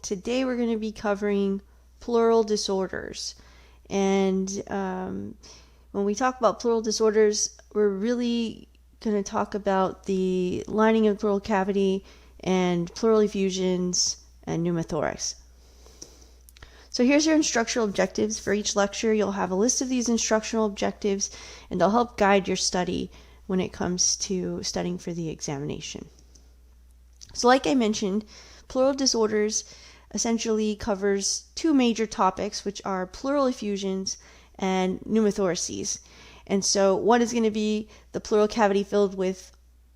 today we're going to be covering pleural disorders. And when we talk about pleural disorders, we're really going to talk about the lining of the pleural cavity and pleural effusions and pneumothorax. So here's your instructional objectives for each lecture. You'll have a list of these instructional objectives, and they'll help guide your study when it comes to studying for the examination. So like I mentioned, pleural disorders essentially covers two major topics, which are pleural effusions and pneumothoraces. And so one is going to be the pleural cavity filled with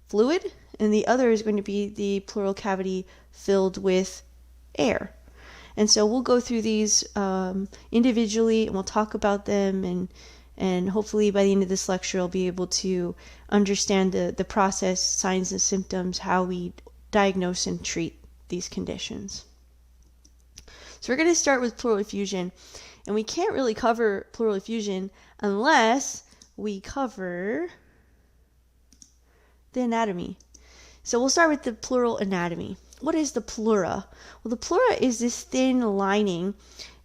fluid, and the other is going to be the pleural cavity filled with air. And so we'll go through these individually, and we'll talk about them, and hopefully by the end of this lecture you'll be able to understand the process, signs and symptoms, how we diagnose and treat these conditions. So we're going to start with pleural effusion, and we can't really cover pleural effusion unless we cover the anatomy. So we'll start with the pleural anatomy. What is the pleura? Well, the pleura is this thin lining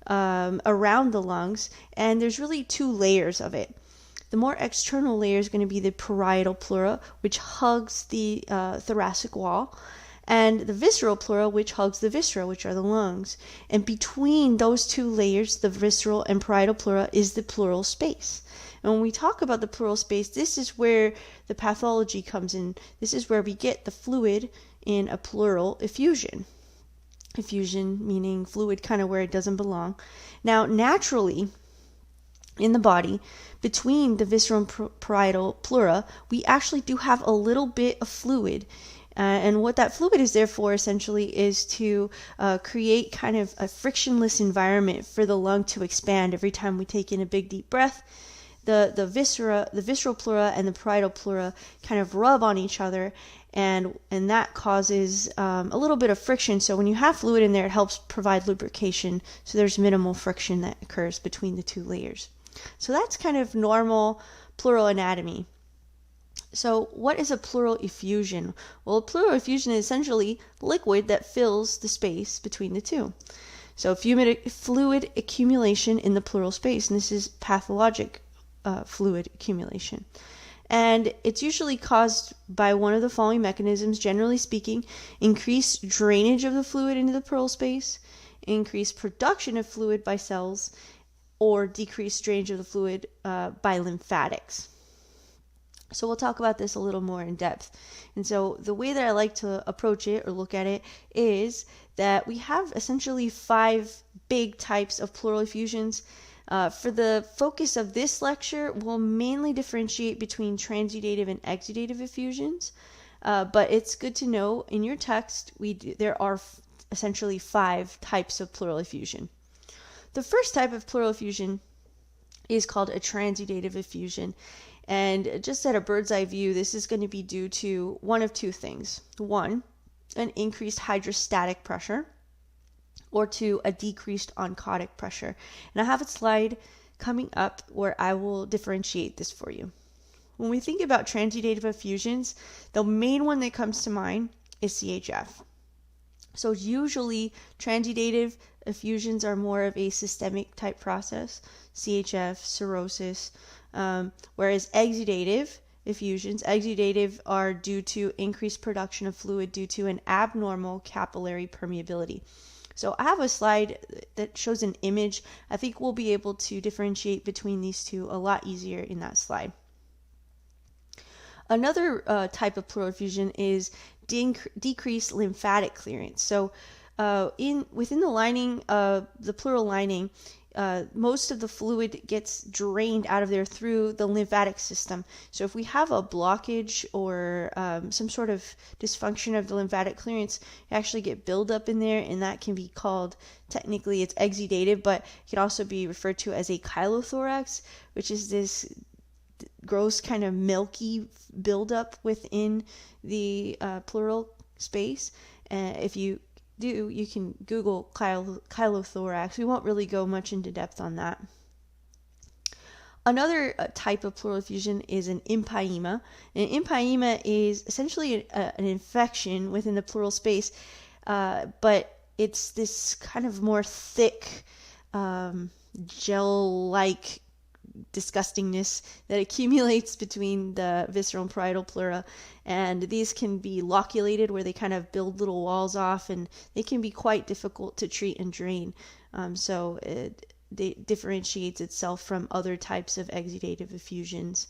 around the lungs, and there's really two layers of it. The more external layer is going to be the parietal pleura, which hugs the thoracic wall, and the visceral pleura, which hugs the viscera, which are the lungs. And between those two layers, the visceral and parietal pleura, is the pleural space. And when we talk about the pleural space, this is where the pathology comes in. This is where we get the fluid in a pleural effusion. Effusion meaning fluid kind of where it doesn't belong. Now, naturally, in the body, between the visceral and parietal pleura, we actually do have a little bit of fluid. And what that fluid is there for essentially is to create kind of a frictionless environment for the lung to expand every time we take in a big deep breath. The visceral pleura and the parietal pleura kind of rub on each other, and that causes a little bit of friction. So when you have fluid in there, it helps provide lubrication, so there's minimal friction that occurs between the two layers. So that's kind of normal pleural anatomy. So what is a pleural effusion? Well, a pleural effusion is essentially liquid that fills the space between the two. So fluid accumulation in the pleural space, and this is pathologic fluid accumulation. And it's usually caused by one of the following mechanisms, generally speaking: increased drainage of the fluid into the pleural space, increased production of fluid by cells, or decreased drainage of the fluid by lymphatics. So we'll talk about this a little more in depth. And so the way that I like to approach it or look at it is that we have essentially 5 big types of pleural effusions. For the focus of this lecture, we'll mainly differentiate between transudative and exudative effusions. But it's good to know in your text there are essentially 5 types of pleural effusion. The first type of pleural effusion is called a transudative effusion. And just at a bird's eye view, this is going to be due to one of two things. 1, an increased hydrostatic pressure, or 2, a decreased oncotic pressure. And I have a slide coming up where I will differentiate this for you. When we think about transudative effusions, the main one that comes to mind is CHF. So usually transudative effusions are more of a systemic type process, CHF, cirrhosis, whereas exudative effusions are due to increased production of fluid due to an abnormal capillary permeability. So I have a slide that shows an image. I think we'll be able to differentiate between these two a lot easier in that slide. Another type of pleural effusion is decreased lymphatic clearance. So within the lining, the pleural lining, most of the fluid gets drained out of there through the lymphatic system. So if we have a blockage or some sort of dysfunction of the lymphatic clearance, you actually get buildup in there, and that can be called, technically it's exudative, but it can also be referred to as a chylothorax, which is this gross kind of milky buildup within the pleural space. If you do, you can Google chylothorax. We won't really go much into depth on that. Another type of pleural effusion is an empyema. An empyema is essentially an infection within the pleural space, but it's this kind of more thick, gel-like disgustingness that accumulates between the visceral and parietal pleura, and these can be loculated where they kind of build little walls off, and they can be quite difficult to treat and drain. So it differentiates itself from other types of exudative effusions.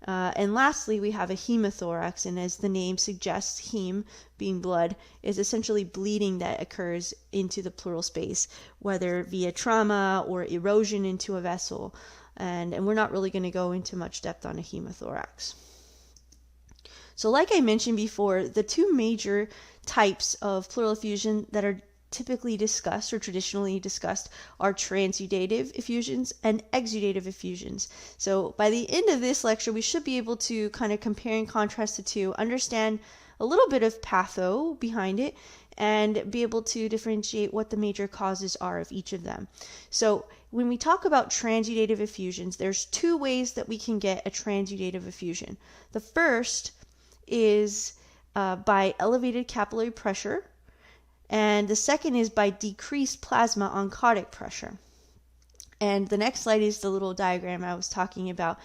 And lastly, we have a hemothorax, and as the name suggests, heme being blood, is essentially bleeding that occurs into the pleural space, whether via trauma or erosion into a vessel. And we're not really going to go into much depth on a hemothorax. So like I mentioned before, the two major types of pleural effusion that are typically discussed or traditionally discussed are transudative effusions and exudative effusions. So by the end of this lecture, we should be able to kind of compare and contrast the two, understand a little bit of patho behind it, and be able to differentiate what the major causes are of each of them. So when we talk about transudative effusions, there's two ways that we can get a transudative effusion. The first is by elevated capillary pressure, and the second is by decreased plasma oncotic pressure. And the next slide is the little diagram I was talking about.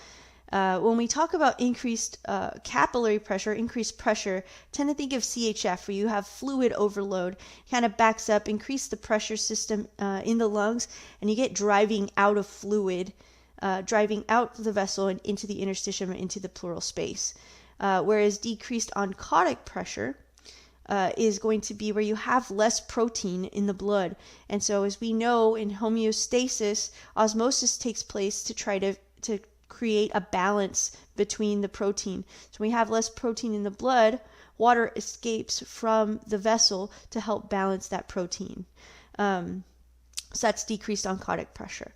When we talk about increased capillary pressure, increased pressure, tend to think of CHF, where you have fluid overload, kind of backs up, increase the pressure system in the lungs, and you get driving out of fluid, driving out the vessel and into the interstitium and into the pleural space. Whereas decreased oncotic pressure is going to be where you have less protein in the blood. And so as we know, in homeostasis, osmosis takes place to try to create a balance between the protein. So when we have less protein in the blood, water escapes from the vessel to help balance that protein. So that's decreased oncotic pressure.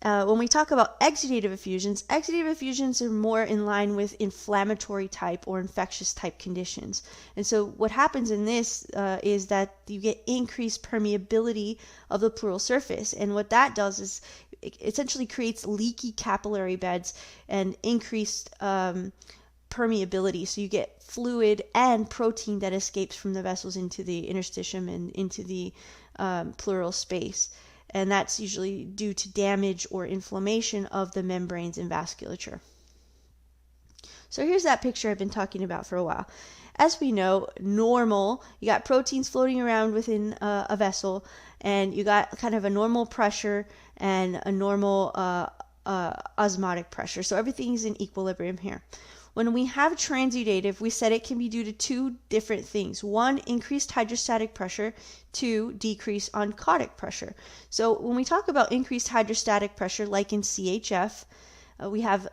When we talk about exudative effusions are more in line with inflammatory type or infectious type conditions. And so what happens in this is that you get increased permeability of the pleural surface. And what that does is it essentially creates leaky capillary beds and increased permeability. So you get fluid and protein that escapes from the vessels into the interstitium and into the pleural space. And that's usually due to damage or inflammation of the membranes and vasculature. So here's that picture I've been talking about for a while. As we know, normal, you got proteins floating around within a vessel, and you got kind of a normal pressure and a normal osmotic pressure. So everything's in equilibrium here. When we have transudative, we said it can be due to two different things. One, increased hydrostatic pressure. Two, decreased oncotic pressure. So when we talk about increased hydrostatic pressure, like in CHF, we have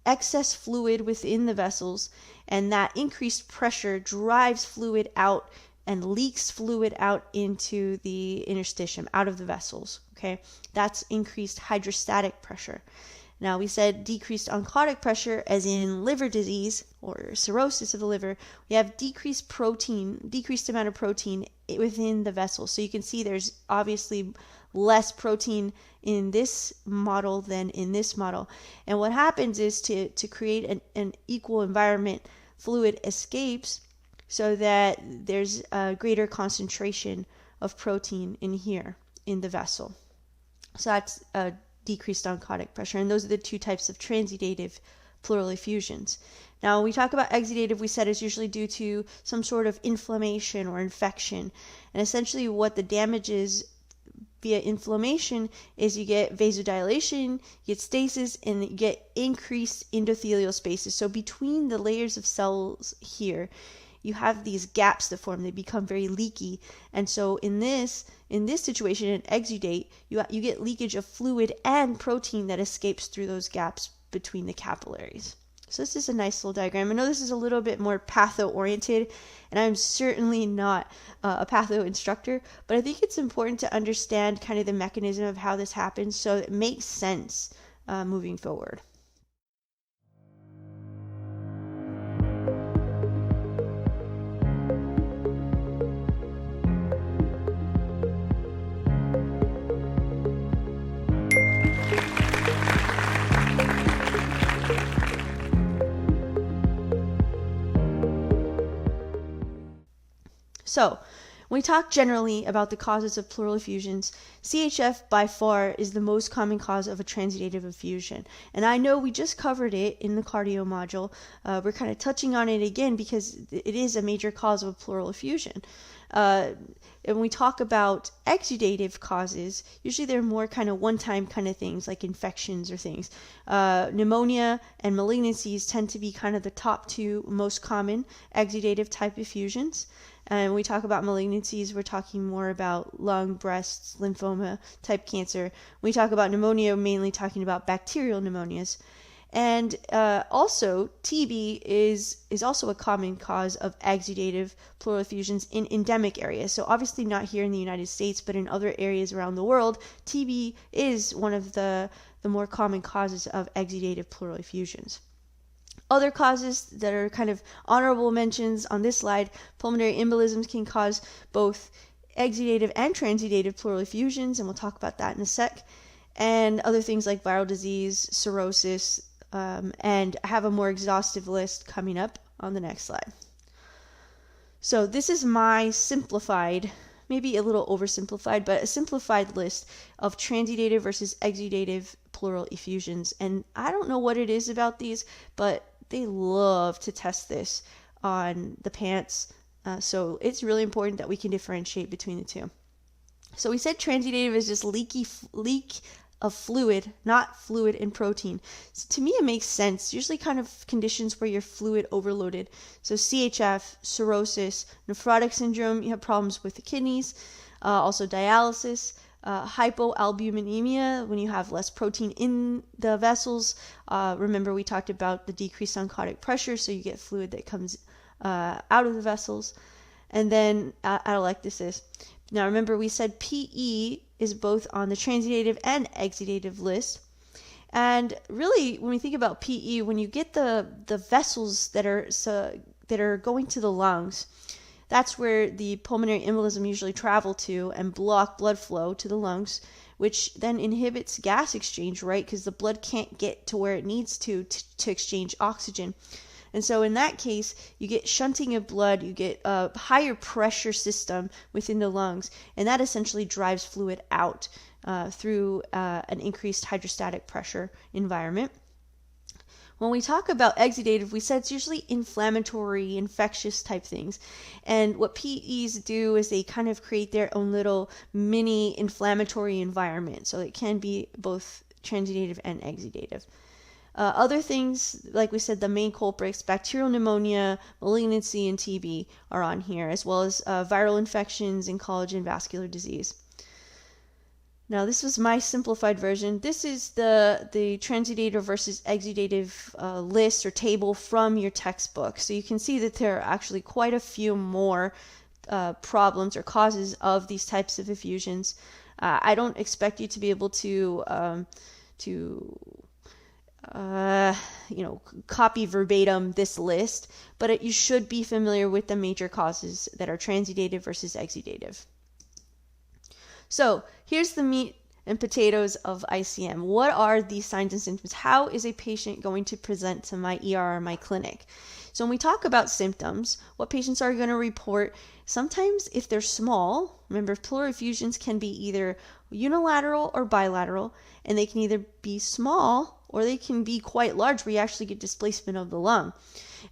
excess fluid within the vessels, and that increased pressure drives fluid out and leaks fluid out into the interstitium, out of the vessels. Okay, that's increased hydrostatic pressure. Now, we said decreased oncotic pressure, as in liver disease or cirrhosis of the liver. We have decreased amount of protein within the vessel. So you can see there's obviously less protein in this model than in this model. And what happens is to create an equal environment, fluid escapes so that there's a greater concentration of protein in here in the vessel. So that's a decreased oncotic pressure, and those are the two types of transudative pleural effusions. Now, when we talk about exudative, we said is usually due to some sort of inflammation or infection, and essentially what the damage is via inflammation is you get vasodilation, you get stasis, and you get increased endothelial spaces. So between the layers of cells here, you have these gaps that form. They become very leaky, and so in this situation, in exudate, you get leakage of fluid and protein that escapes through those gaps between the capillaries. So this is a nice little diagram. I know this is a little bit more patho-oriented, and I'm certainly not a patho instructor, but I think it's important to understand kind of the mechanism of how this happens so it makes sense moving forward. So When we talk generally about the causes of pleural effusions, CHF by far is the most common cause of a transudative effusion. And I know we just covered it in the cardio module. We're kind of touching on it again because it is a major cause of a pleural effusion. And when we talk about exudative causes, usually they're more kind of one-time kind of things like infections or things. Pneumonia and malignancies tend to be kind of the top two most common exudative type effusions. And when we talk about malignancies, we're talking more about lung, breast, lymphoma type cancer. When we talk about pneumonia, we're mainly talking about bacterial pneumonias. And also, TB is also a common cause of exudative pleural effusions in endemic areas. So obviously not here in the United States, but in other areas around the world, TB is one of the more common causes of exudative pleural effusions. Other causes that are kind of honorable mentions on this slide, pulmonary embolisms can cause both exudative and transudative pleural effusions, and we'll talk about that in a sec. And other things like viral disease, cirrhosis, and I have a more exhaustive list coming up on the next slide. So this is my simplified, maybe a little oversimplified, but a simplified list of transudative versus exudative pleural effusions. And I don't know what it is about these, but they love to test this on the PANCE. So it's really important that we can differentiate between the two. So we said transudative is just leak of fluid, not fluid and protein. So to me, it makes sense. Usually kind of conditions where you're fluid overloaded. So CHF, cirrhosis, nephrotic syndrome, you have problems with the kidneys, also dialysis, hypoalbuminemia, when you have less protein in the vessels. Remember, we talked about the decreased oncotic pressure, so you get fluid that comes out of the vessels. And then atelectasis. Now remember, we said PE is both on the transudative and exudative list. And really, when we think about PE, when you get the vessels that are going to the lungs, that's where the pulmonary embolism usually travel to and block blood flow to the lungs, which then inhibits gas exchange, right? Because the blood can't get to where it needs to exchange oxygen. And so in that case, you get shunting of blood, you get a higher pressure system within the lungs, and that essentially drives fluid out through an increased hydrostatic pressure environment. When we talk about exudative, we said it's usually inflammatory, infectious type things. And what PEs do is they kind of create their own little mini inflammatory environment. So it can be both transudative and exudative. Other things, like we said, the main culprits, bacterial pneumonia, malignancy, and TB are on here, as well as viral infections and collagen vascular disease. Now, this was my simplified version. This is the transudative versus exudative list or table from your textbook. So you can see that there are actually quite a few more problems or causes of these types of effusions. I don't expect you to be able to copy verbatim this list, but you should be familiar with the major causes that are transudative versus exudative. So here's the meat and potatoes of ICM. What are these signs and symptoms? How is a patient going to present to my ER or my clinic? So when we talk about symptoms, what patients are going to report, sometimes if they're small, remember pleural effusions can be either unilateral or bilateral, and they can either be small or they can be quite large where you actually get displacement of the lung.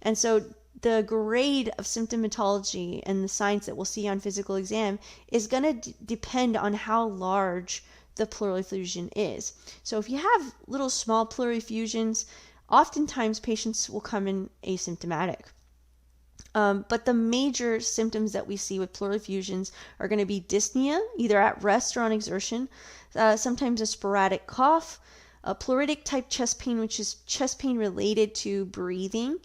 And so the grade of symptomatology and the signs that we'll see on physical exam is going to depend on how large the pleural effusion is. So if you have little small pleural effusions, oftentimes patients will come in asymptomatic. But the major symptoms that we see with pleural effusions are going to be dyspnea, either at rest or on exertion, sometimes a sporadic cough, a pleuritic type chest pain, which is chest pain related to breathing.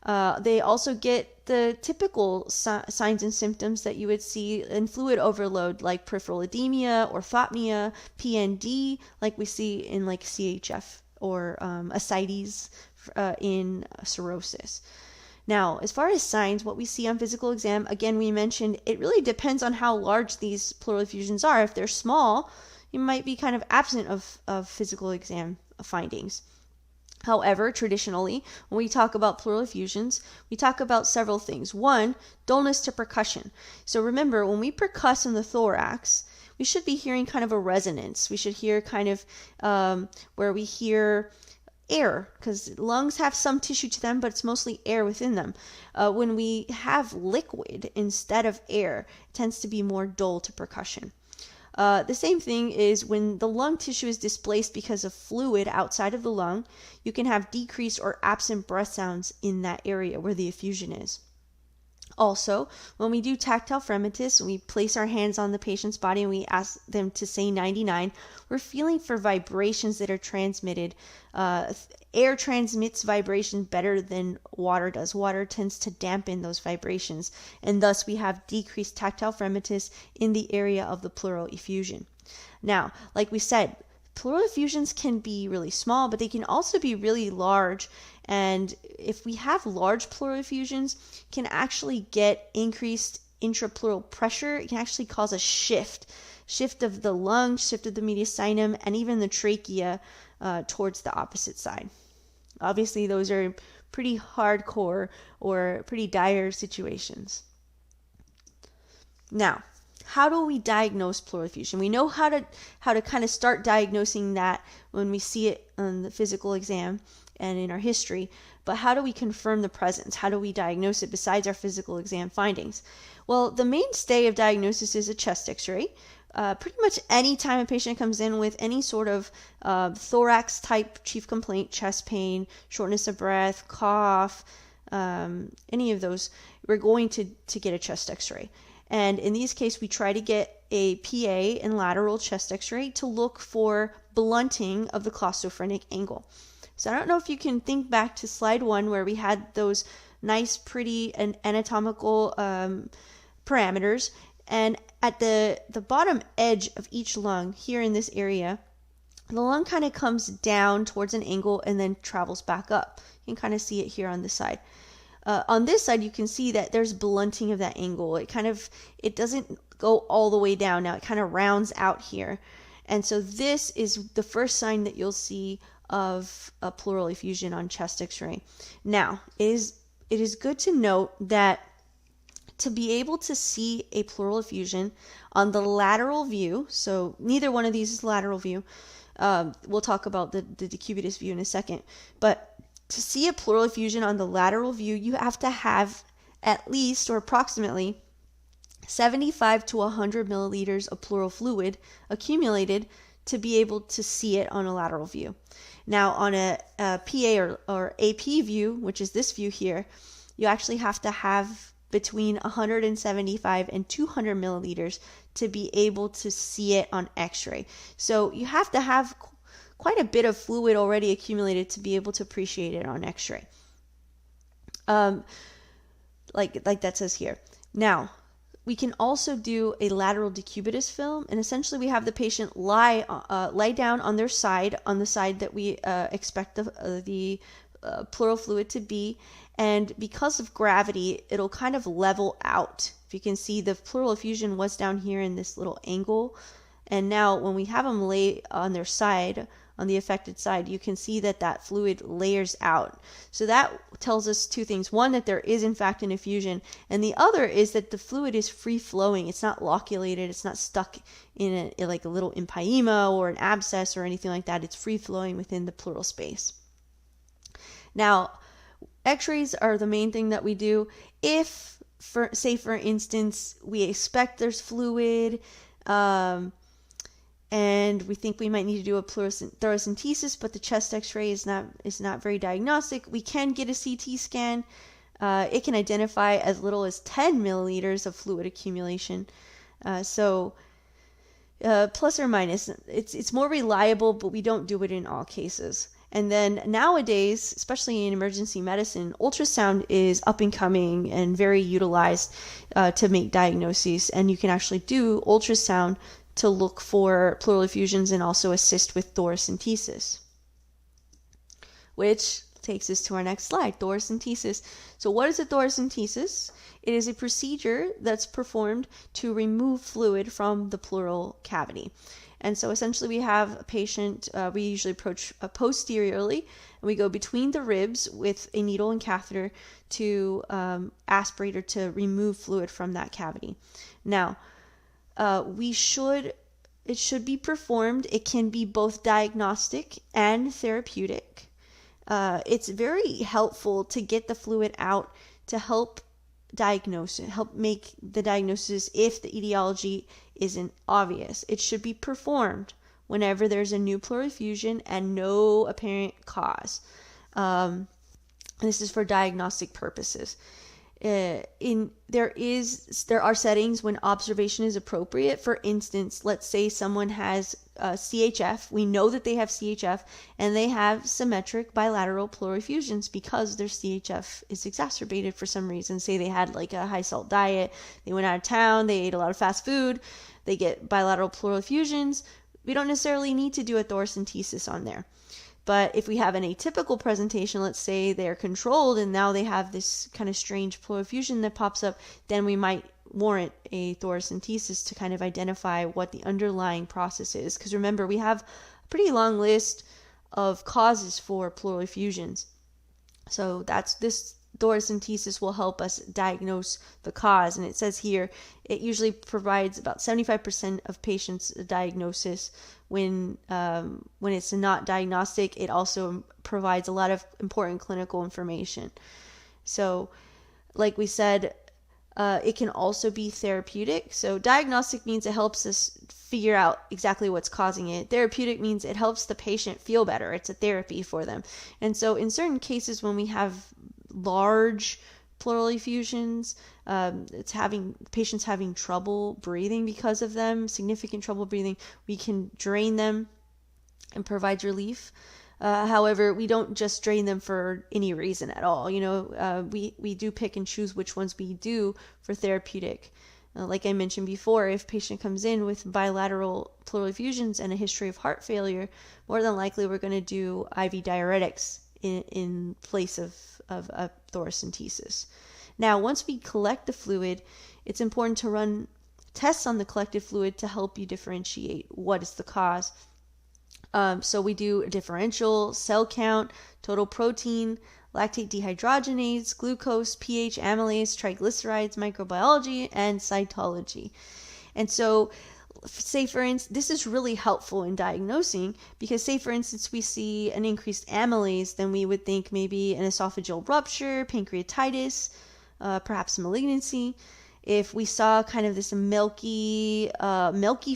They also get the typical signs and symptoms that you would see in fluid overload, like peripheral edema, orthopnea, PND, like we see in like CHF or ascites in cirrhosis. Now, as far as signs, what we see on physical exam, again, we mentioned it really depends on how large these pleural effusions are. If they're small, you might be kind of absent of physical exam findings. However, traditionally, when we talk about pleural effusions, we talk about several things. One, dullness to percussion. So remember, when we percuss in the thorax, we should be hearing kind of a resonance. We should hear kind of where we hear air, because lungs have some tissue to them, but it's mostly air within them. When we have liquid instead of air, it tends to be more dull to percussion. The same thing is when the lung tissue is displaced because of fluid outside of the lung, you can have decreased or absent breath sounds in that area where the effusion is. Also, when we do tactile fremitus, when we place our hands on the patient's body and we ask them to say 99, we're feeling for vibrations that are transmitted. Air transmits vibration better than water does. Water tends to dampen those vibrations, and thus we have decreased tactile fremitus in the area of the pleural effusion. Now, like we said, pleural effusions can be really small, but they can also be really large. And if we have large pleural effusions, can actually get increased intrapleural pressure. It can actually cause a shift of the lung, shift of the mediastinum, and even the trachea towards the opposite side. Obviously, those are pretty hardcore or pretty dire situations. Now, how do we diagnose pleural effusion? We know how to kind of start diagnosing that when we see it on the physical exam and in our history, but how do we confirm the presence? How do we diagnose it besides our physical exam findings? Well, the mainstay of diagnosis is a chest x-ray. Pretty much any time a patient comes in with any sort of thorax type chief complaint, chest pain, shortness of breath, cough, any of those, we're going to get a chest x-ray. And in these cases, we try to get a PA and lateral chest x-ray to look for blunting of the claustrophrenic angle. So I don't know if you can think back to slide 1 where we had those nice, pretty, and anatomical parameters. And at the bottom edge of each lung, here in this area, the lung kind of comes down towards an angle and then travels back up. You can kind of see it here on this side. On this side, you can see that there's blunting of that angle. It doesn't go all the way down. Now it kind of rounds out here. And so this is the first sign that you'll see of a pleural effusion on chest x-ray. Now, it is good to note that to be able to see a pleural effusion on the lateral view, so neither one of these is lateral view. We'll talk about the decubitus view in a second. But to see a pleural effusion on the lateral view, you have to have at least or approximately 75 to 100 milliliters of pleural fluid accumulated to be able to see it on a lateral view. Now, on a PA or AP view, which is this view here, you actually have to have between 175 and 200 milliliters to be able to see it on x-ray. So you have to have quite a bit of fluid already accumulated to be able to appreciate it on x-ray. Like that says here. Now, we can also do a lateral decubitus film, and essentially we have the patient lie down on their side, on the side that we expect the pleural fluid to be, and because of gravity, it'll kind of level out. If you can see, the pleural effusion was down here in this little angle, and now when we have them lay on their side, on the affected side, you can see that fluid layers out. So that tells us two things. One, that there is in fact an effusion, and the other is that the fluid is free flowing. It's not loculated. It's not stuck in like a little empyema or an abscess or anything like that. It's free flowing within the pleural space. Now, x-rays are the main thing that we do. If, for instance, we expect there's fluid, and we think we might need to do a thoracentesis, but the chest x-ray is not very diagnostic, we can get a CT scan. It can identify as little as 10 milliliters of fluid accumulation. So plus or minus, it's more reliable, but we don't do it in all cases. And then nowadays, especially in emergency medicine, ultrasound is up and coming and very utilized to make diagnoses. And you can actually do ultrasound to look for pleural effusions and also assist with thoracentesis. Which, takes us to our next slide, thoracentesis. So what is a thoracentesis? It is a procedure that's performed to remove fluid from the pleural cavity. And so essentially we have a patient, we usually approach posteriorly, and we go between the ribs with a needle and catheter to aspirate or to remove fluid from that cavity. Now, it should be performed. It can be both diagnostic and therapeutic. It's very helpful to get the fluid out to help diagnose it, help make the diagnosis if the etiology isn't obvious. It should be performed whenever there's a new pleural effusion and no apparent cause. This is for diagnostic purposes. There are settings when observation is appropriate. For instance, let's say someone has CHF. We know that they have CHF and they have symmetric bilateral pleural effusions because their CHF is exacerbated for some reason. Say they had like a high salt diet, they went out of town, they ate a lot of fast food, they get bilateral pleural effusions. We don't necessarily need to do a thoracentesis on there. But if we have an atypical presentation, let's say they're controlled and now they have this kind of strange pleural effusion that pops up, then we might warrant a thoracentesis to kind of identify what the underlying process is. Because remember, we have a pretty long list of causes for pleural effusions. So this thoracentesis will help us diagnose the cause. And it says here, it usually provides about 75% of patients a diagnosis. When it's not diagnostic, it also provides a lot of important clinical information. So, like we said, it can also be therapeutic. So diagnostic means it helps us figure out exactly what's causing it. Therapeutic means it helps the patient feel better. It's a therapy for them. And so in certain cases when we have large pleural effusions, patients having trouble breathing because of them, significant trouble breathing, we can drain them and provide relief. However, we don't just drain them for any reason at all. We do pick and choose which ones we do for therapeutic. Like I mentioned before, if patient comes in with bilateral pleural effusions and a history of heart failure, more than likely we're going to do IV diuretics in place of a thoracentesis. Now, once we collect the fluid, it's important to run tests on the collected fluid to help you differentiate what is the cause. So we do a differential, cell count, total protein, lactate dehydrogenase, glucose, pH, amylase, triglycerides, microbiology, and cytology. And so, say for instance, this is really helpful in diagnosing because say for instance we see an increased amylase, then we would think maybe an esophageal rupture, pancreatitis, perhaps malignancy. If we saw kind of this milky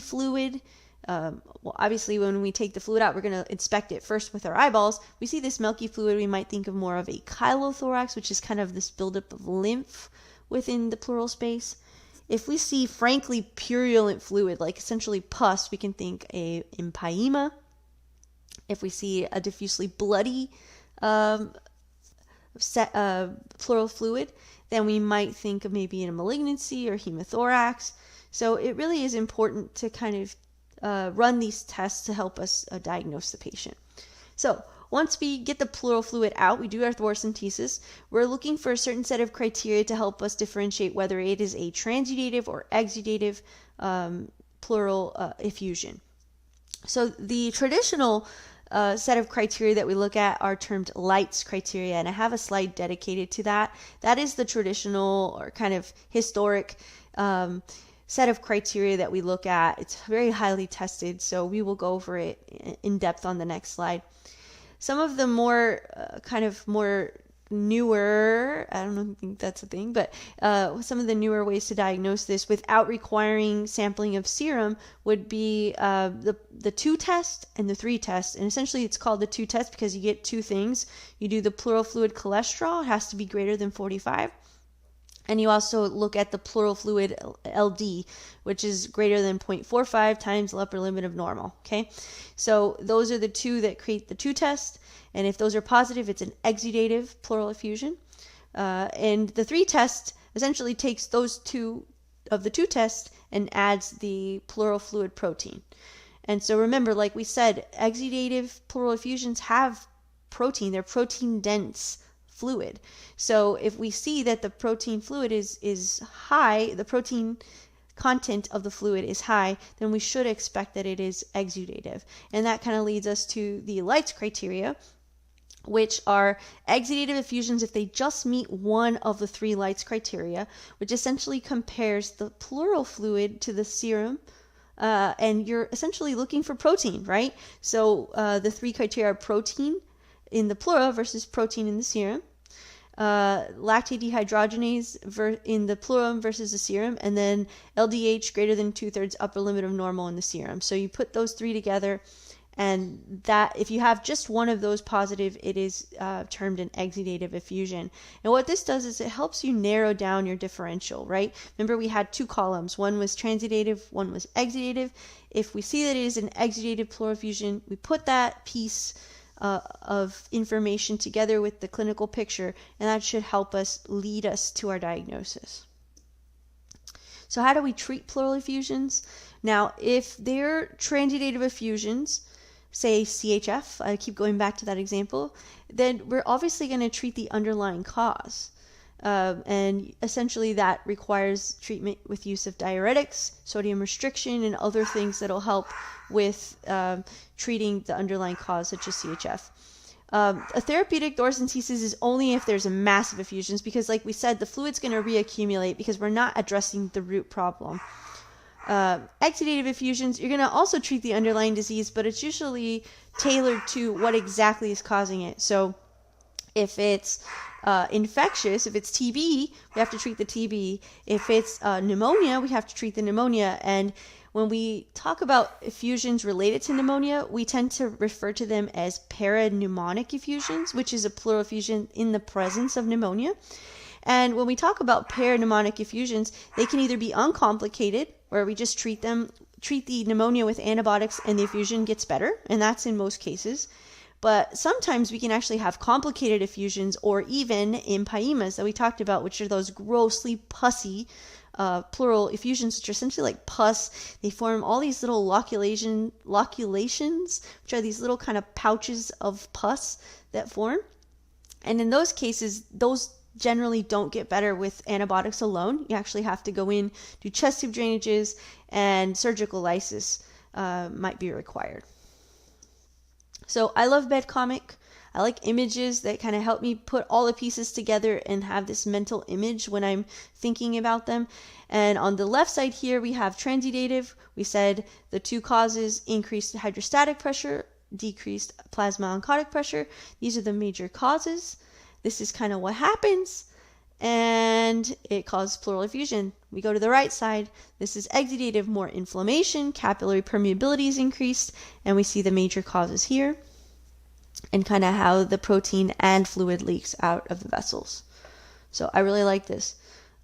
fluid, well, obviously when we take the fluid out, we're going to inspect it first with our eyeballs. We see this milky fluid, we might think of more of a chylothorax, which is kind of this buildup of lymph within the pleural space. If we see frankly purulent fluid, like essentially pus, we can think a empyema. If we see a diffusely bloody pleural fluid, then we might think of maybe a malignancy or hemothorax. So it really is important to kind of run these tests to help us diagnose the patient. So once we get the pleural fluid out, we do our thoracentesis. We're looking for a certain set of criteria to help us differentiate whether it is a transudative or exudative pleural effusion. So the traditional set of criteria that we look at are termed Light's criteria, and I have a slide dedicated to that. That is the traditional or kind of historic set of criteria that we look at. It's very highly tested, so we will go over it in depth on the next slide. Some of the more newer, I don't think that's a thing, but some of the newer ways to diagnose this without requiring sampling of serum would be the 2 test and the 3 test. And essentially it's called the 2 test because you get 2 things. You do the pleural fluid cholesterol, it has to be greater than 45. And you also look at the pleural fluid LD, which is greater than 0.45 times the upper limit of normal. Okay, so those are the 2 that create the 2 test. And if those are positive, it's an exudative pleural effusion. And the 3 test essentially takes those 2 of the 2 tests and adds the pleural fluid protein. And so remember, like we said, exudative pleural effusions have protein. They're protein dense fluid. So if we see that the protein fluid is high, the protein content of the fluid is high, then we should expect that it is exudative. And that kind of leads us to the Leitz criteria, which are exudative effusions if they just meet one of the 3 Leitz criteria, which essentially compares the pleural fluid to the serum. And you're essentially looking for protein, right? So the 3 criteria are protein in the pleura versus protein in the serum, lactate dehydrogenase in the pleurum versus the serum, and then LDH greater than 2/3 upper limit of normal in the serum. So you put those 3 together, and that if you have just one of those positive, it is termed an exudative effusion. And what this does is it helps you narrow down your differential, right? Remember, we had 2 columns. One was transudative, one was exudative. If we see that it is an exudative pleural effusion, we put that piece of information together with the clinical picture, and that should help us lead us to our diagnosis. So how do we treat pleural effusions? Now, if they're transudative effusions, say CHF, I keep going back to that example, then we're obviously going to treat the underlying cause. And essentially that requires treatment with use of diuretics, sodium restriction, and other things that'll help with treating the underlying cause, such as CHF. A therapeutic thoracentesis is only if there's a massive effusions, because like we said, the fluid's going to reaccumulate because we're not addressing the root problem. Exudative effusions, you're going to also treat the underlying disease, but it's usually tailored to what exactly is causing it. So if it's infectious, if it's TB, we have to treat the TB. If it's pneumonia, we have to treat the pneumonia. And when we talk about effusions related to pneumonia, we tend to refer to them as parapneumonic effusions, which is a pleural effusion in the presence of pneumonia. And when we talk about parapneumonic effusions, they can either be uncomplicated, where we just treat the pneumonia with antibiotics and the effusion gets better, and that's in most cases. But sometimes we can actually have complicated effusions, or even empyemas that we talked about, which are those grossly pussy pleural effusions, which are essentially like pus. They form all these little loculations, which are these little kind of pouches of pus that form. And in those cases, those generally don't get better with antibiotics alone. You actually have to go in, do chest tube drainages, and surgical lysis might be required. So I love bed comic. I like images that kind of help me put all the pieces together and have this mental image when I'm thinking about them. And on the left side here, we have transudative. We said the 2 causes: increased hydrostatic pressure, decreased plasma oncotic pressure. These are the major causes. This is kind of what happens, and it causes pleural effusion. We go to the right side. This is exudative, more inflammation, capillary permeability is increased, and we see the major causes here, and kind of how the protein and fluid leaks out of the vessels. So I really like this.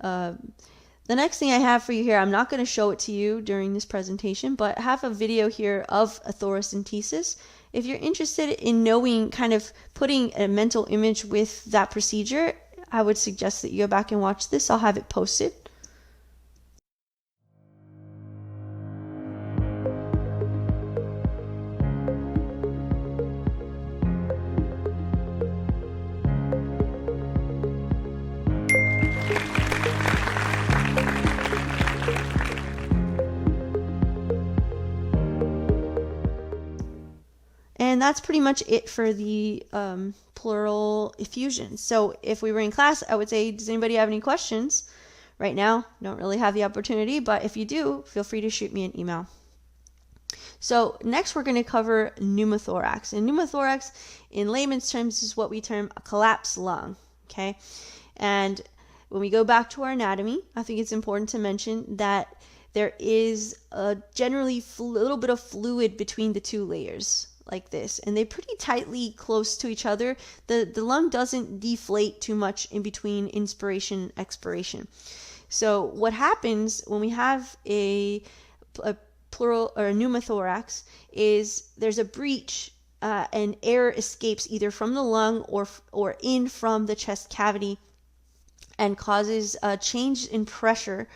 The next thing I have for you here, I'm not going to show it to you during this presentation, but I have a video here of a thoracentesis. If you're interested in knowing, kind of putting a mental image with that procedure, I would suggest that you go back and watch this. I'll have it posted. And that's pretty much it for the pleural effusion. So if we were in class, I would say, does anybody have any questions? Right now, don't really have the opportunity, but if you do, feel free to shoot me an email. So next we're going to cover pneumothorax. And pneumothorax, in layman's terms, is what we term a collapsed lung. Okay, and when we go back to our anatomy, I think it's important to mention that there is generally a little bit of fluid between the 2 layers, like this, and they're pretty tightly close to each other. The lung doesn't deflate too much in between inspiration and expiration. So what happens when we have a pleural or a pneumothorax is there's a breach, and air escapes either from the lung or in from the chest cavity, and causes a change in pressure,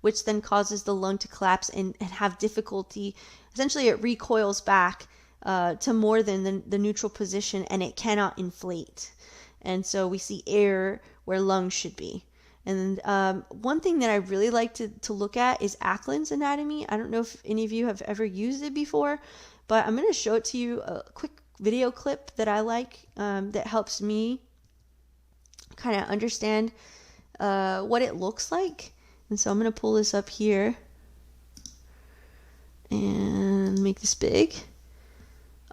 which then causes the lung to collapse and have difficulty. Essentially, it recoils back to more than the neutral position, and it cannot inflate. And so we see air where lungs should be. And one thing that I really like to look at is Ackland's anatomy. I don't know if any of you have ever used it before, but I'm going to show it to you, a quick video clip that I like that helps me kind of understand what it looks like. And so I'm going to pull this up here and make this big.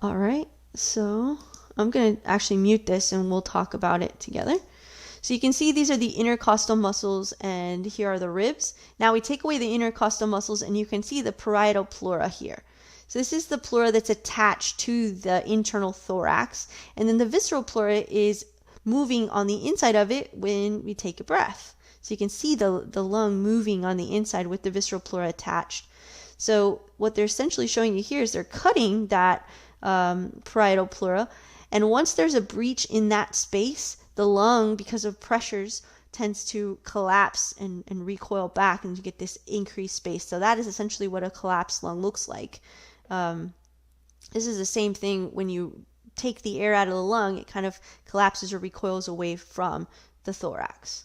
All right, so I'm going to actually mute this and we'll talk about it together. So you can see these are the intercostal muscles, and here are the ribs. Now we take away the intercostal muscles and you can see the parietal pleura here. So this is the pleura that's attached to the internal thorax, and then the visceral pleura is moving on the inside of it when we take a breath. So you can see the lung moving on the inside with the visceral pleura attached. So what they're essentially showing you here is they're cutting that parietal pleura, and once there's a breach in that space, the lung, because of pressures, tends to collapse and recoil back, and you get this increased space. So that is essentially what a collapsed lung looks like. This is the same thing when you take the air out of the lung, it kind of collapses or recoils away from the thorax.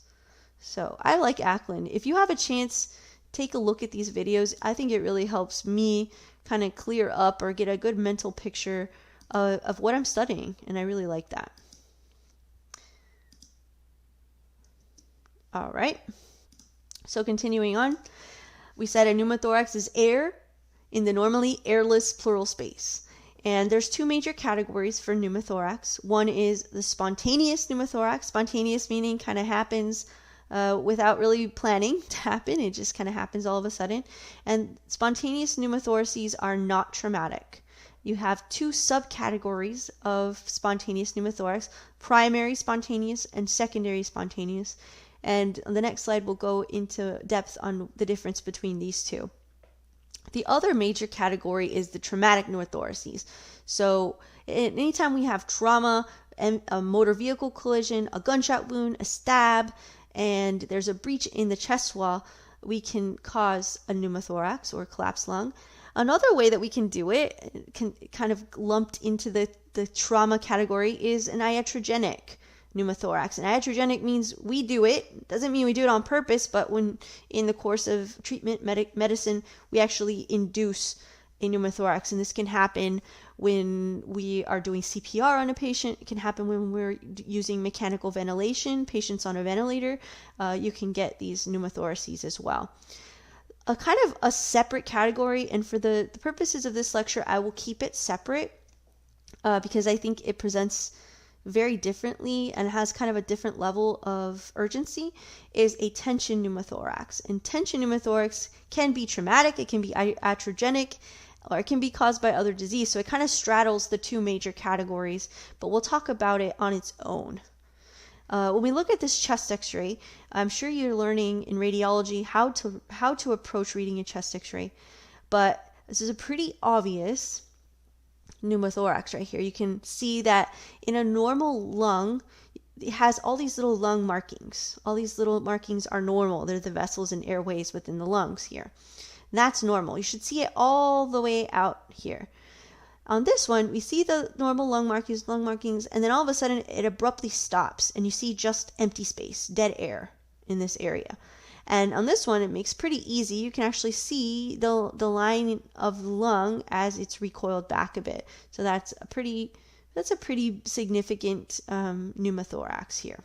So I like Ackland. If you have a chance, take a look at these videos. I think it really helps me kind of clear up or get a good mental picture of what I'm studying, and I really like that. All right, so continuing on, we said a pneumothorax is air in the normally airless pleural space. And there's two major categories for pneumothorax. One is the spontaneous pneumothorax. Spontaneous meaning kind of happens without really planning to happen. It just kind of happens all of a sudden. And spontaneous pneumothoraces are not traumatic. You have two subcategories of spontaneous pneumothorax: primary spontaneous and secondary spontaneous. And on the next slide, we'll go into depth on the difference between these two. The other major category is the traumatic pneumothoraces. So anytime we have trauma, a motor vehicle collision, a gunshot wound, a stab, and there's a breach in the chest wall, we can cause a pneumothorax or collapsed lung. Another way that we can do it, kind of lumped into the trauma category, is an iatrogenic pneumothorax. And iatrogenic means we do it. Doesn't mean we do it on purpose, but when in the course of treatment, medicine, we actually induce a pneumothorax. And this can happen when we are doing CPR on a patient. It can happen when we're using mechanical ventilation, patients on a ventilator. You can get these pneumothoraces as well. A kind of a separate category, and for the purposes of this lecture, I will keep it separate because I think it presents very differently and has kind of a different level of urgency, is a tension pneumothorax. And tension pneumothorax can be traumatic, it can be iatrogenic, or it can be caused by other disease. So it kind of straddles the two major categories, but we'll talk about it on its own. When we look at this chest x-ray, I'm sure you're learning in radiology how to approach reading a chest x-ray, but this is a pretty obvious pneumothorax right here. You can see that in a normal lung, it has all these little lung markings. All these little markings are normal. They're the vessels and airways within the lungs here. And that's normal. You should see it all the way out here. On this one, we see the normal lung markings, and then all of a sudden it abruptly stops, and you see just empty space, dead air in this area. And on this one, it makes pretty easy. You can actually see the line of the lung as it's recoiled back a bit. So that's a pretty significant pneumothorax here.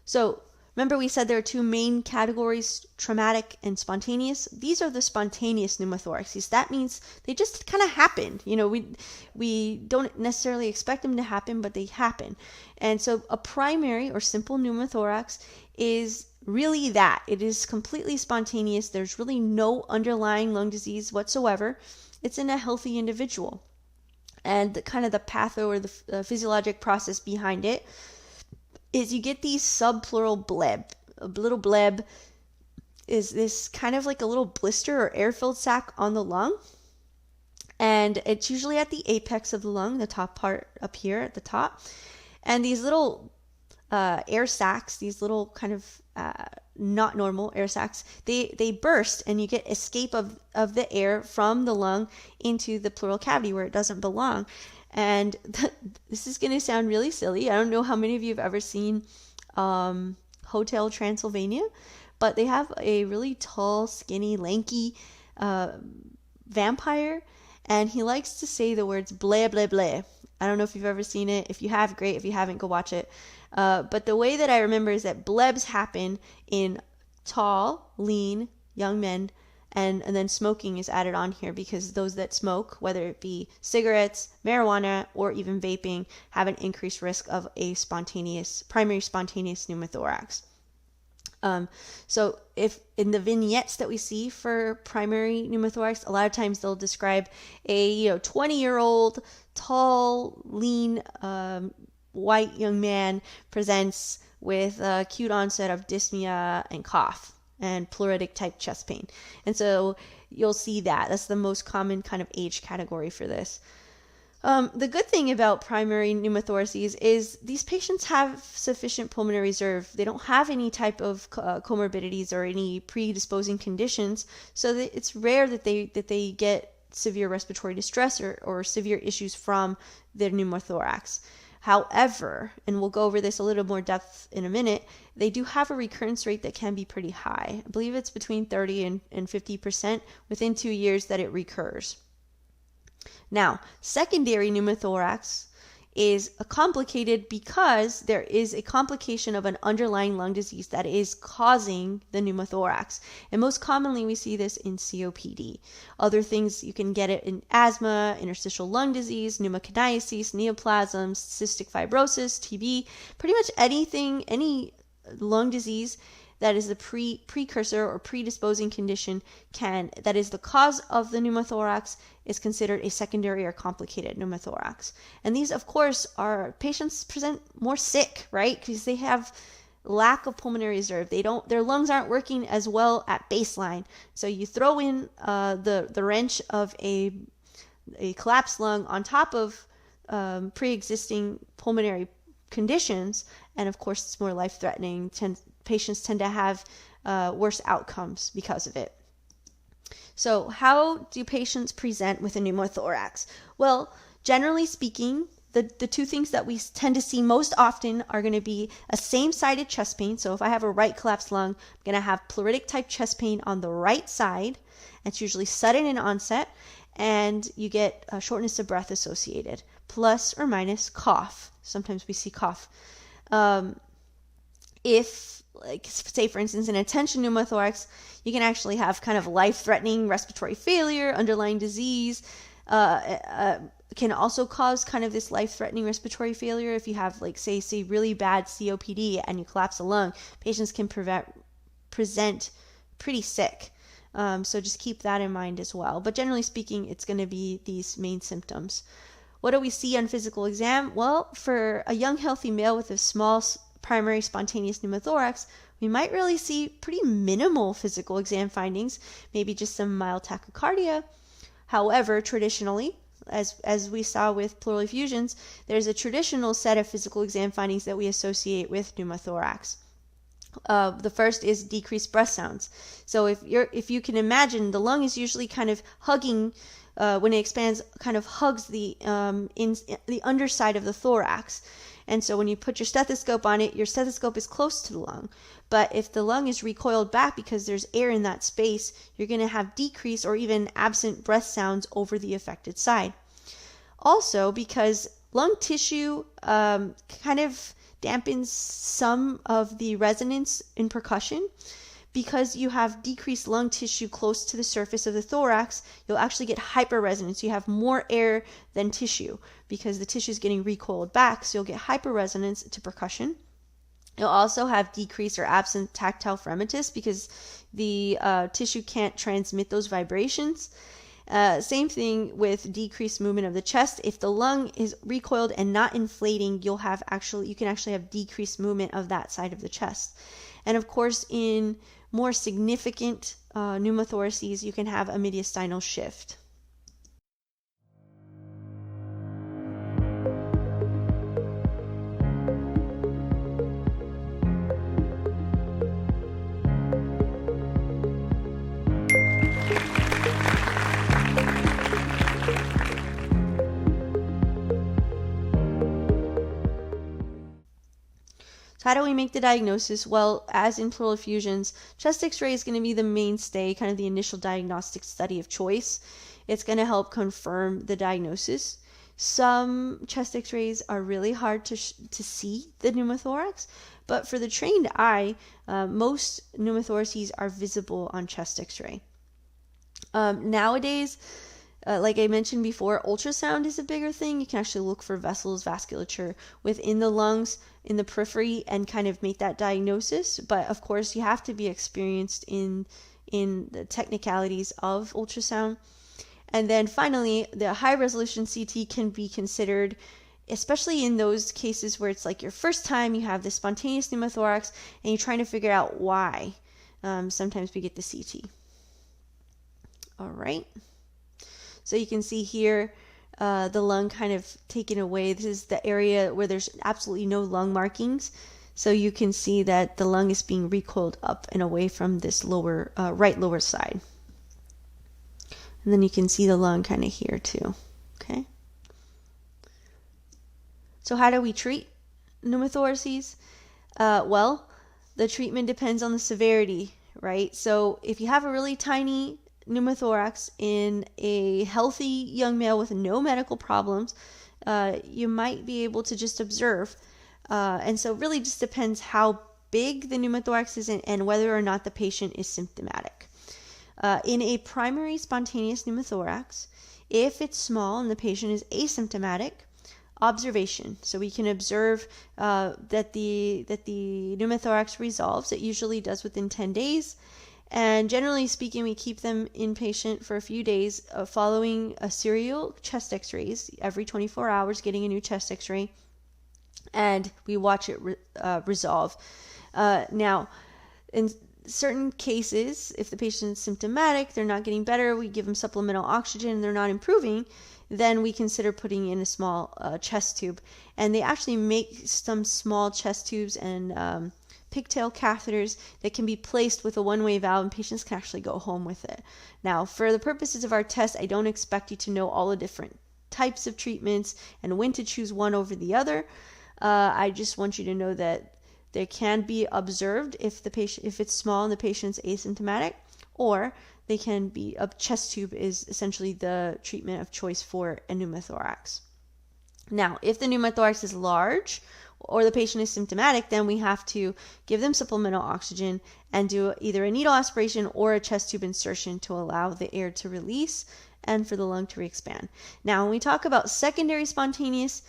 So remember, we said there are two main categories, traumatic and spontaneous. These are the spontaneous pneumothoraces. That means they just kind of happen. You know, we don't necessarily expect them to happen, but they happen. And so a primary or simple pneumothorax is really that. It is completely spontaneous. There's really no underlying lung disease whatsoever. It's in a healthy individual. And the patho or the physiologic process behind it is you get these subpleural bleb. A little bleb is this kind of like a little blister or air-filled sac on the lung. And it's usually at the apex of the lung, the top part up here at the top. And these little air sacs, these little kind of not normal air sacs, they burst and you get escape of the air from the lung into the pleural cavity where it doesn't belong. And this is going to sound really silly. I don't know how many of you have ever seen Hotel Transylvania, but they have a really tall, skinny, lanky vampire, and he likes to say the words blah, blah, blah. I don't know if you've ever seen it. If you have, great. If you haven't, go watch it. But the way that I remember is that blebs happen in tall, lean, young men, and then smoking is added on here because those that smoke, whether it be cigarettes, marijuana, or even vaping, have an increased risk of a primary spontaneous pneumothorax. So if in the vignettes that we see for primary pneumothorax, a lot of times they'll describe a 20-year-old, tall, lean, white young man presents with acute onset of dyspnea and cough and pleuritic type chest pain. And so you'll see that. That's the most common kind of age category for this. The good thing about primary pneumothoraces is these patients have sufficient pulmonary reserve. They don't have any type of comorbidities or any predisposing conditions, so that it's rare that they get severe respiratory distress or severe issues from their pneumothorax. However, and we'll go over this a little more depth in a minute, they do have a recurrence rate that can be pretty high. I believe it's between 30 and 50% within 2 years that it recurs. Now, secondary pneumothorax is complicated because there is a complication of an underlying lung disease that is causing the pneumothorax. And most commonly we see this in COPD. Other things, you can get it in asthma, interstitial lung disease, pneumoconiosis, neoplasms, cystic fibrosis, TB, pretty much any lung disease that is the precursor or predisposing condition that is the cause of the pneumothorax is considered a secondary or complicated pneumothorax. And these, of course, patients present more sick, right? Because they have lack of pulmonary reserve. Their lungs aren't working as well at baseline. So you throw in the wrench of a collapsed lung on top of pre-existing pulmonary conditions, and of course it's more life-threatening. Patients tend to have worse outcomes because of it. So how do patients present with a pneumothorax? Well, generally speaking, the two things that we tend to see most often are going to be a same-sided chest pain. So if I have a right collapsed lung, I'm going to have pleuritic type chest pain on the right side. It's usually sudden in onset, and you get shortness of breath associated, plus or minus cough. Sometimes we see cough. If, like, say for instance, an attention pneumothorax, you can actually have kind of life-threatening respiratory failure, underlying disease, can also cause kind of this life-threatening respiratory failure. If you have, like, say really bad COPD and you collapse a lung, patients can present pretty sick. So just keep that in mind as well. But generally speaking, it's going to be these main symptoms. What do we see on physical exam? Well, for a young healthy male with a small primary spontaneous pneumothorax, we might really see pretty minimal physical exam findings, maybe just some mild tachycardia. However, traditionally, as we saw with pleural effusions, there's a traditional set of physical exam findings that we associate with pneumothorax. The first is decreased breath sounds. So if you can imagine, the lung is usually kind of hugging, when it expands, kind of hugs the underside of the thorax. And so when you put your stethoscope on it, your stethoscope is close to the lung. But if the lung is recoiled back because there's air in that space, you're going to have decreased or even absent breath sounds over the affected side. Also, because lung tissue kind of dampens some of the resonance in percussion, because you have decreased lung tissue close to the surface of the thorax, you'll actually get hyperresonance. You have more air than tissue because the tissue is getting recoiled back, so you'll get hyperresonance to percussion. You'll also have decreased or absent tactile fremitus because the tissue can't transmit those vibrations. Same thing with decreased movement of the chest. If the lung is recoiled and not inflating, you can actually have decreased movement of that side of the chest. And of course, in more significant pneumothoraces, you can have a mediastinal shift. So how do we make the diagnosis? Well, as in pleural effusions, chest x-ray is going to be the mainstay, kind of the initial diagnostic study of choice. It's going to help confirm the diagnosis. Some chest x-rays are really hard to see the pneumothorax, but for the trained eye, most pneumothoraces are visible on chest x-ray. Nowadays, like I mentioned before, ultrasound is a bigger thing. You can actually look for vessels, vasculature within the lungs, in the periphery, and kind of make that diagnosis. But of course, you have to be experienced in the technicalities of ultrasound. And then finally, the high resolution CT can be considered, especially in those cases where it's like your first time you have this spontaneous pneumothorax and you're trying to figure out why. Sometimes we get the CT. All right. So you can see here the lung kind of taken away. This is the area where there's absolutely no lung markings. So you can see that the lung is being recoiled up and away from this lower right lower side. And then you can see the lung kind of here too. Okay. So how do we treat pneumothoraces? Well, the treatment depends on the severity, right? So if you have a really tiny pneumothorax in a healthy young male with no medical problems, you might be able to just observe. And so it really just depends how big the pneumothorax is and whether or not the patient is symptomatic. In a primary spontaneous pneumothorax, if it's small and the patient is asymptomatic, observation. So we can observe that the pneumothorax resolves. It usually does within 10 days. And generally speaking, we keep them inpatient for a few days following a serial chest x-rays every 24 hours, getting a new chest x-ray, and we watch it resolve. Now, in certain cases, if the patient is symptomatic, they're not getting better, we give them supplemental oxygen and they're not improving, then we consider putting in a small chest tube. And they actually make some small chest tubes and pigtail catheters that can be placed with a one-way valve, and patients can actually go home with it. Now, for the purposes of our test, I don't expect you to know all the different types of treatments and when to choose one over the other. I just want you to know that they can be observed if it's small and the patient's asymptomatic, or they can be a chest tube is essentially the treatment of choice for a pneumothorax. Now, if the pneumothorax is large or the patient is symptomatic, then we have to give them supplemental oxygen and do either a needle aspiration or a chest tube insertion to allow the air to release and for the lung to re-expand. Now, when we talk about secondary spontaneous,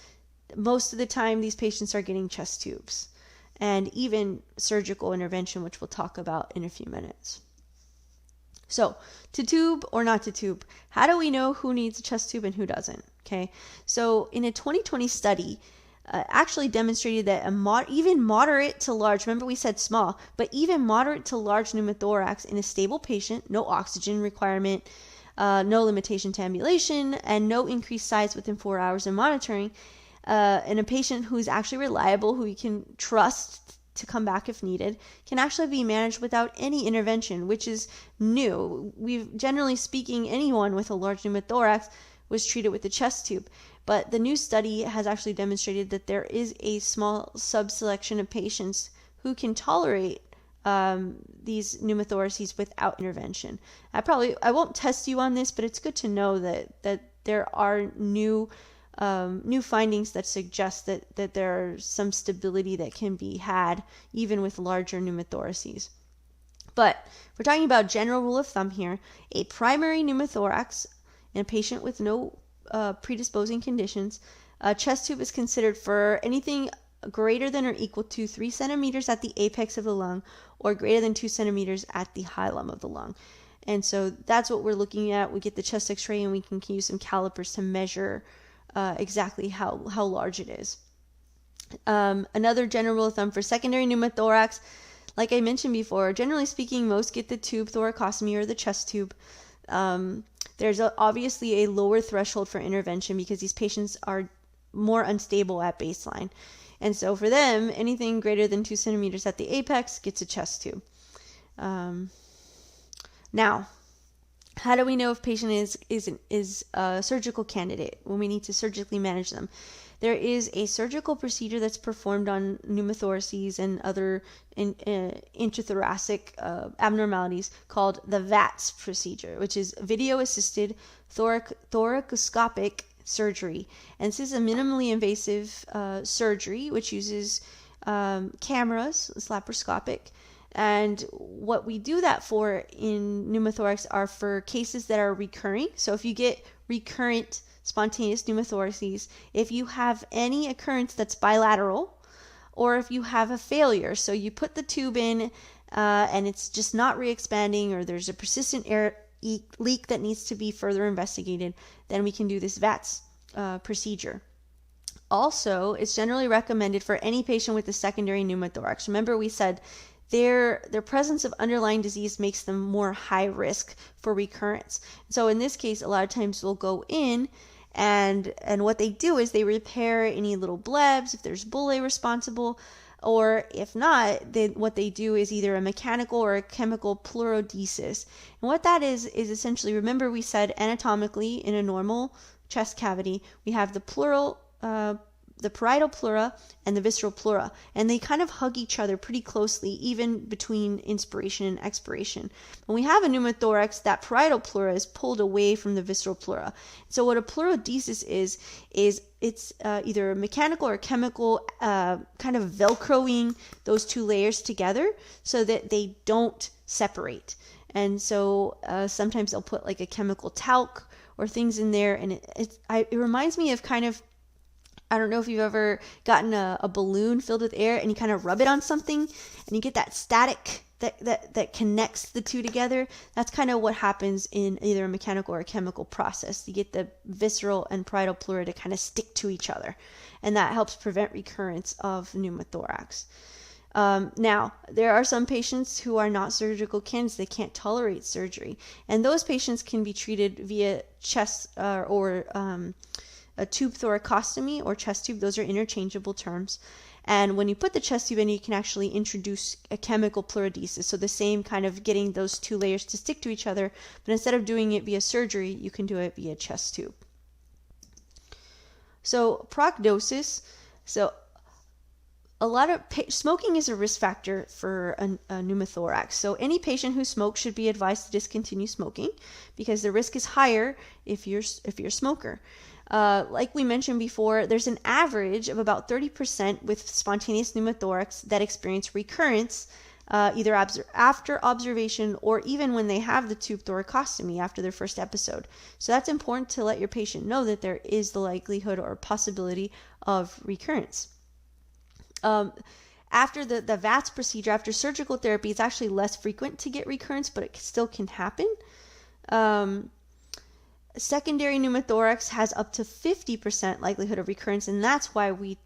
most of the time these patients are getting chest tubes and even surgical intervention, which we'll talk about in a few minutes. So, to tube or not to tube, how do we know who needs a chest tube and who doesn't? Okay, so in a 2020 study, actually demonstrated that even moderate to large, remember we said small, but even moderate to large pneumothorax in a stable patient, no oxygen requirement, no limitation to ambulation, and no increased size within 4 hours of monitoring, and a patient who's actually reliable, who you can trust to come back if needed, can actually be managed without any intervention, which is new. Generally speaking, anyone with a large pneumothorax was treated with a chest tube. But the new study has actually demonstrated that there is a small subselection of patients who can tolerate these pneumothoraces without intervention. I won't test you on this, but it's good to know that there are new findings that suggest that there's some stability that can be had even with larger pneumothoraces. But we're talking about general rule of thumb here. A primary pneumothorax in a patient with no predisposing conditions, a chest tube is considered for anything greater than or equal to 3 centimeters at the apex of the lung or greater than 2 centimeters at the hilum of the lung. And so that's what we're looking at. We get the chest x-ray and we can use some calipers to measure exactly how large it is. Another general rule of thumb for secondary pneumothorax, like I mentioned before, generally speaking, most get the tube thoracostomy or the chest tube. There's obviously a lower threshold for intervention because these patients are more unstable at baseline. And so for them, anything greater than 2 centimeters at the apex gets a chest tube. Now, How do we know if patient is a surgical candidate when we need to surgically manage them? There is a surgical procedure that's performed on pneumothoraces and other intrathoracic abnormalities called the VATS procedure, which is video-assisted thoracoscopic surgery. And this is a minimally invasive surgery which uses cameras, it's laparoscopic. And what we do that for in pneumothorax are for cases that are recurring. So if you get recurrent spontaneous pneumothoraces, if you have any occurrence that's bilateral, or if you have a failure, so you put the tube in and it's just not re-expanding, or there's a persistent air leak that needs to be further investigated, then we can do this VATS procedure. Also, it's generally recommended for any patient with a secondary pneumothorax. Remember, we said their presence of underlying disease makes them more high risk for recurrence. So in this case, a lot of times we'll go in and what they do is they repair any little blebs if there's bullae responsible, or if not, what they do is either a mechanical or a chemical pleurodesis. And what that is essentially, remember we said anatomically in a normal chest cavity, we have the parietal pleura and the visceral pleura, and they kind of hug each other pretty closely, even between inspiration and expiration. When we have a pneumothorax, that parietal pleura is pulled away from the visceral pleura. So what a pleurodesis is it's either a mechanical or chemical kind of velcroing those two layers together so that they don't separate. And so sometimes they'll put like a chemical talc or things in there, and it reminds me of kind of, I don't know if you've ever gotten a balloon filled with air and you kind of rub it on something and you get that static that connects the two together. That's kind of what happens in either a mechanical or a chemical process. You get the visceral and parietal pleura to kind of stick to each other, and that helps prevent recurrence of pneumothorax. Now, there are some patients who are not surgical candidates. They can't tolerate surgery, and those patients can be treated via chest or a tube thoracostomy or chest tube. Those are interchangeable terms. And when you put the chest tube in, you can actually introduce a chemical pleurodesis. So the same kind of getting those two layers to stick to each other, but instead of doing it via surgery, you can do it via chest tube. So prognosis. So a lot of smoking is a risk factor for a pneumothorax. So any patient who smokes should be advised to discontinue smoking because the risk is higher if you're a smoker. Like we mentioned before, there's an average of about 30% with spontaneous pneumothorax that experience recurrence either after observation or even when they have the tube thoracostomy after their first episode. So that's important to let your patient know that there is the likelihood or possibility of recurrence. After the VATS procedure, after surgical therapy, it's actually less frequent to get recurrence, but it still can happen. Secondary pneumothorax has up to 50% likelihood of recurrence, and that's why we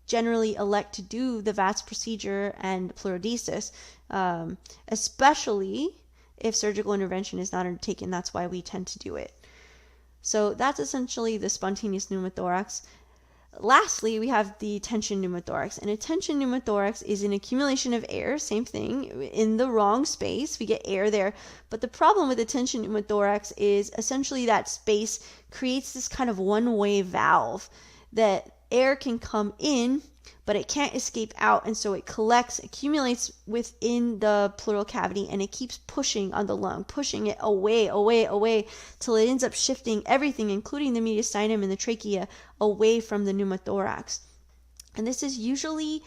generally elect to do the VATS procedure and pleurodesis, especially if surgical intervention is not undertaken. That's why we tend to do it. So that's essentially the spontaneous pneumothorax. Lastly, we have the tension pneumothorax. And a tension pneumothorax is an accumulation of air, same thing, in the wrong space. We get air there. But the problem with a tension pneumothorax is essentially that space creates this kind of one-way valve that air can come in, but it can't escape out. And so it accumulates within the pleural cavity, and it keeps pushing on the lung, pushing it away, till it ends up shifting everything, including the mediastinum and the trachea, away from the pneumothorax. And this is usually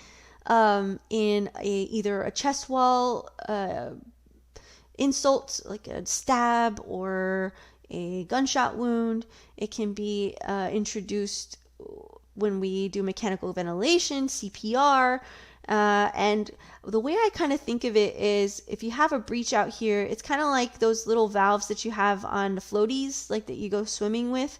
in either a chest wall insult, like a stab or a gunshot wound. It can be introduced when we do mechanical ventilation, CPR, and the way I kind of think of it is if you have a breach out here, it's kind of like those little valves that you have on the floaties, like that you go swimming with.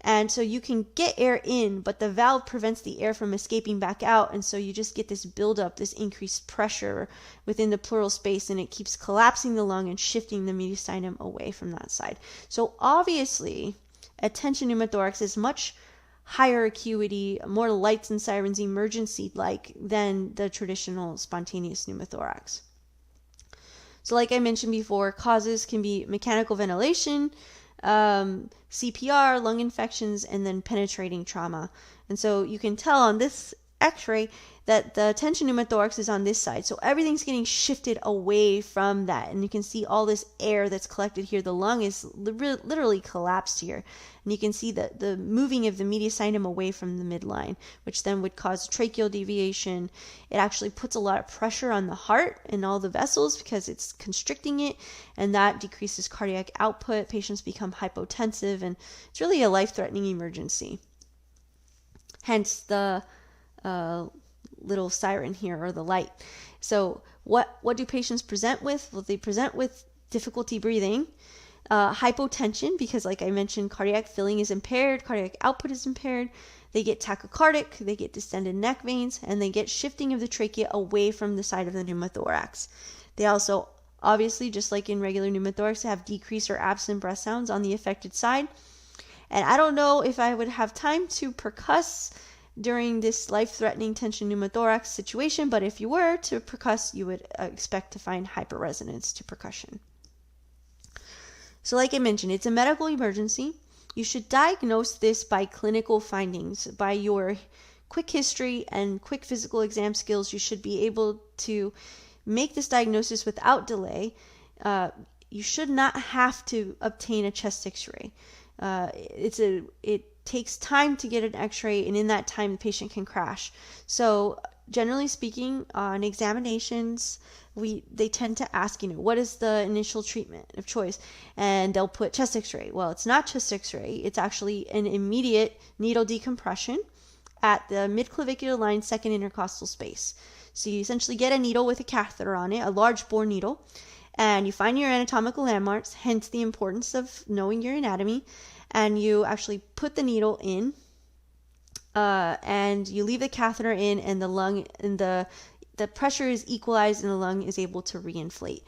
And so you can get air in, but the valve prevents the air from escaping back out. And so you just get this buildup, this increased pressure within the pleural space, and it keeps collapsing the lung and shifting the mediastinum away from that side. So obviously, a tension pneumothorax is much higher acuity, more lights and sirens, emergency-like than the traditional spontaneous pneumothorax. So like I mentioned before, causes can be mechanical ventilation, CPR, lung infections, and then penetrating trauma. And so you can tell on this x-ray that the tension pneumothorax is on this side. So everything's getting shifted away from that. And you can see all this air that's collected here. The lung is literally collapsed here. And you can see the moving of the mediastinum away from the midline, which then would cause tracheal deviation. It actually puts a lot of pressure on the heart and all the vessels because it's constricting it, and that decreases cardiac output. Patients become hypotensive, and it's really a life-threatening emergency. Hence the little siren here, or the light. So what do patients present with? Well, they present with difficulty breathing, hypotension, because like I mentioned, cardiac filling is impaired, cardiac output is impaired. They get tachycardic, they get distended neck veins, and they get shifting of the trachea away from the side of the pneumothorax. They also, obviously, just like in regular pneumothorax, have decreased or absent breath sounds on the affected side. And I don't know if I would have time to percuss during this life-threatening tension pneumothorax situation, but if you were to percuss, you would expect to find hyperresonance to percussion. So like I mentioned, it's a medical emergency. You should diagnose this by clinical findings. By your quick history and quick physical exam skills, you should be able to make this diagnosis without delay. You should not have to obtain a chest x-ray. It takes time to get an x-ray, and in that time the patient can crash. So generally speaking, on examinations, they tend to ask, what is the initial treatment of choice? And they'll put chest x-ray. Well, it's not chest x-ray. It's actually an immediate needle decompression at the midclavicular line, second intercostal space. So you essentially get a needle with a catheter on it, a large bore needle, and you find your anatomical landmarks, hence the importance of knowing your anatomy. And you actually put the needle in, and you leave the catheter in, and the lung and the pressure is equalized, and the lung is able to reinflate.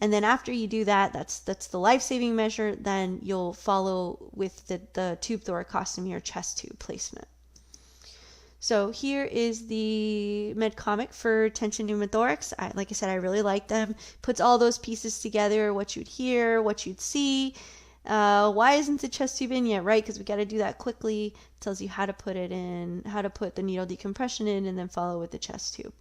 And then after you do that, that's the life-saving measure. Then you'll follow with the tube thoracostomy or chest tube placement. So here is the med comic for tension pneumothorax. Like I said, I really like them. Puts all those pieces together, what you'd hear, what you'd see. Why isn't the chest tube in yet? Right, because we got to do that quickly. Tells you how to put it in, how to put the needle decompression in, and then follow with the chest tube.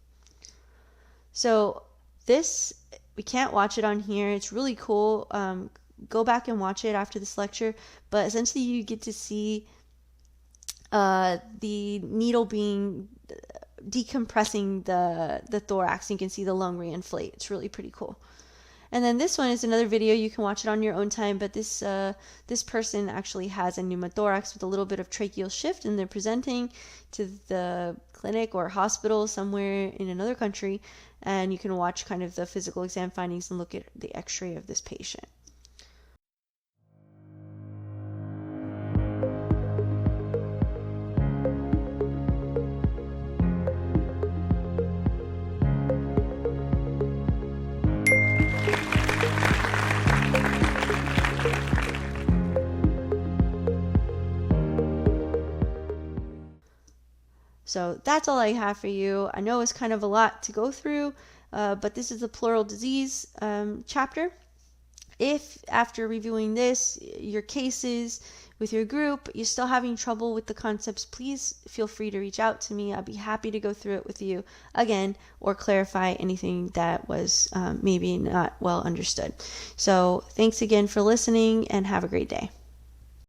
So this, we can't watch it on here. It's really cool. Go back and watch it after this lecture. But essentially you get to see the needle being decompressing the thorax. You can see the lung reinflate. It's really pretty cool. And then this one is another video. You can watch it on your own time, but this person actually has a pneumothorax with a little bit of tracheal shift, and they're presenting to the clinic or hospital somewhere in another country, and you can watch kind of the physical exam findings and look at the x-ray of this patient. So that's all I have for you. I know it's kind of a lot to go through, but this is the pleural disease chapter. If after reviewing this, your cases with your group, you're still having trouble with the concepts, please feel free to reach out to me. I'll be happy to go through it with you again or clarify anything that was maybe not well understood. So thanks again for listening, and have a great day.